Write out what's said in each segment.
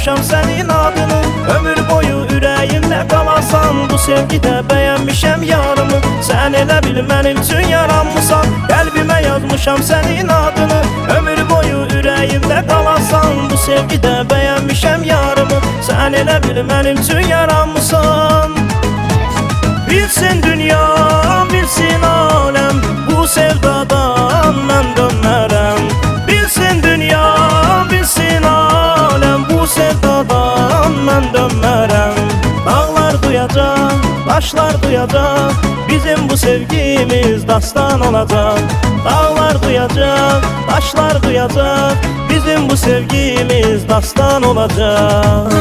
yazmışam senin adını. Ömür boyu ürəyimdə qalasan, bu sevgidə bəyənmişəm yarımı. Sən elə bil mənim üçün yaranmısan, qəlbimə yazmışam senin adını. Ömür boyu ürəyimdə qalasan, bu sevgidə bəyənmişəm yarımı. Sən elə bil mənim üçün yaranmısan. Bilsin dünya, bilsin aləm, bu sevdadan mən dönmərəm. Bilsin dünya, bilsin aləm, bu sevdadan mən dönmərəm. Dağlar duyacaq, taşlar duyacaq, bizim bu sevgimiz dastan olacaq. Dağlar duyacaq, taşlar duyacaq, bizim bu sevgimiz dastan olacaq.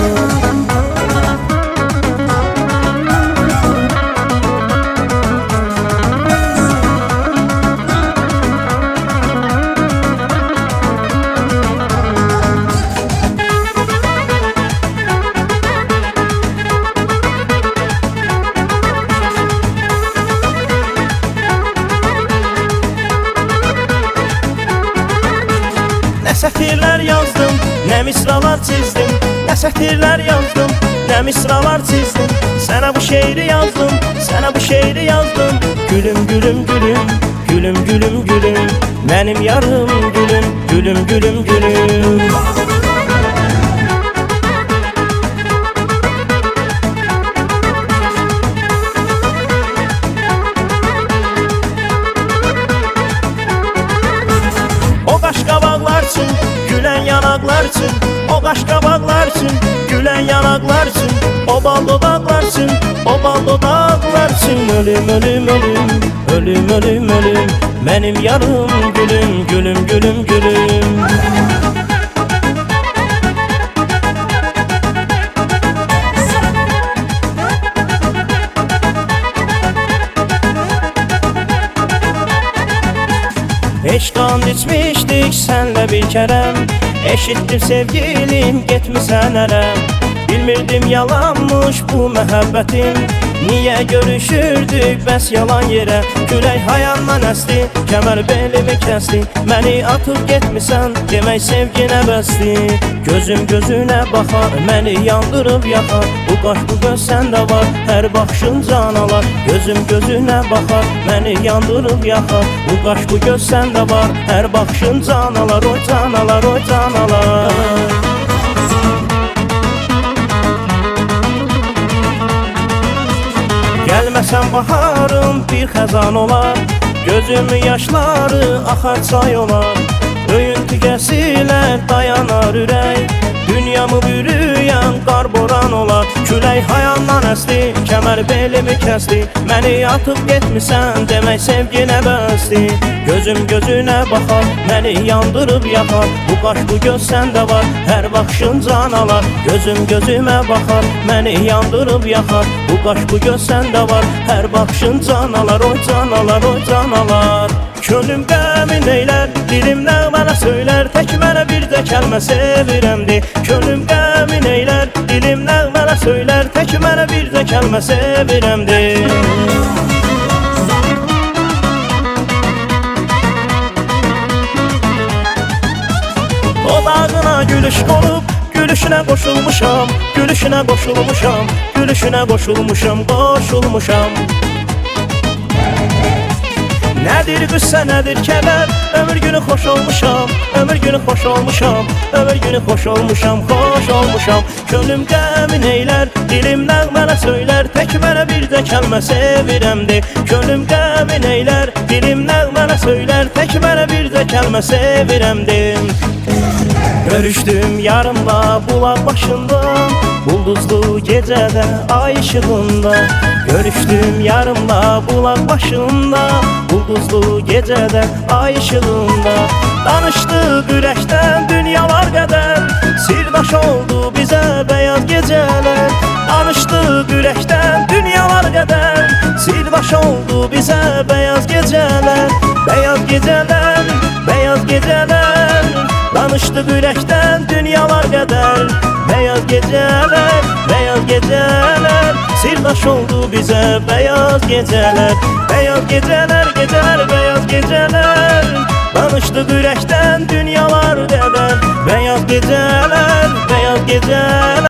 Nə sətirlər yazdım, nə misralar çizdim. Nə sətirlər yazdım, nə misralar çizdim. Sənə bu şeiri yazdım, sənə bu şeiri yazdım. Gülüm, gülüm, gülüm, gülüm, gülüm, gülüm, mənim yarım gülüm, gülüm, gülüm, gülüm. O qaşqabaqlar üçün, gülən yanaqlar üçün, o qaşqabaqlar üçün, gülən yanaqlar üçün, o bal dodaqlar üçün, o bal dodaqlar üçün. Ölüm, ölüm, ölüm, ölüm, ölüm, ölüm, mənim yarım gülüm, gülüm, gülüm, gülüm. Eşq and içmişdik sənlə bir kərəm, eşitdim sevgilim getmisən ərəm. Bilmirdim yalanmış bu məhəbbətim, niyə görüşürdük bəs yalan yerə. Külək hayandan əsdi, kəmər belimi kəsdi, məni atıb getmisən, demək sevginə bəsdi. Gözüm gözünə baxar, məni yandırıb yaxar, bu qaş bu göz səndə var, hər baxışın can alar. Gözüm gözünə baxar, məni yandırıb yaxar, bu qaş bu göz səndə var, hər baxışın can alar, oy can alar, oy can alar. Gəlməsən baharım bir xəzan olar, gözümün yaşları axar çay olar. Öyüntü kəsilər dayanar ürək, dünyamı bürüyən qar boran olar. Külək hayandan əsdi, kəmər belimi kəsdi, məni atıb getmisən, demək sevginə bəsdi. Gözüm gözünə baxar, məni yandırıb yaxar, bu qaş bu göz səndə var, hər baxışın can alar. Gözüm gözümə baxar, məni yandırıb yaxar, bu qaş bu göz səndə var, hər baxışın can alar, oy can alar, oy can alar. Könlüm qəmin eylər, dilim nəğmənə söylər, tək mənə bir də kəlmə sevirəmdi. Könlüm qəmin eylər, dilim nəğmənə söylər, tək mənə bir də kəlmə sevirəmdi. O dağına gülüş qolub, gülüşünə qoşulmuşam, gülüşünə qoşulmuşam, gülüşünə qoşulmuşam, qoşulmuşam. Nədir qüssə, nədir kədər, ömür günü xoş olmuşam, ömür günü xoş olmuşam, ömür günü xoş olmuşam, xoş olmuşam. Könlüm qəmin eylər, dilim nəğmənə söylər, tək mənə bir də kəlmə sevirəmdi. Könlüm qəmin eylər, dilim nəğmənə söylər, tək mənə bir də kəlmə sevirəmdi. Görüşdüm yarımla bulaq başında, ulduzlu gecədə ay işığında. Görüşdüm yarımla bulaq başında, ulduzlu gecədə ay işığında. Danışdıq ürəkdən dünyalar qədər, sirdaş oldu bizə bəyaz gecələr. Danışdıq ürəkdən dünyalar qədər, sirdaş oldu bizə bəyaz gecələr. Bəyaz gecələr, bəyaz gecələr, danışdıq ürəkdən dünyalar qədər. Bəyaz gecələr, bəyaz gecələr, sirdaş oldu bizə bəyaz gecələr. Bəyaz gecələr, gecələr, bəyaz gecələr, danışdıq ürəkdən dünyalar qədər. Bəyaz gecələr.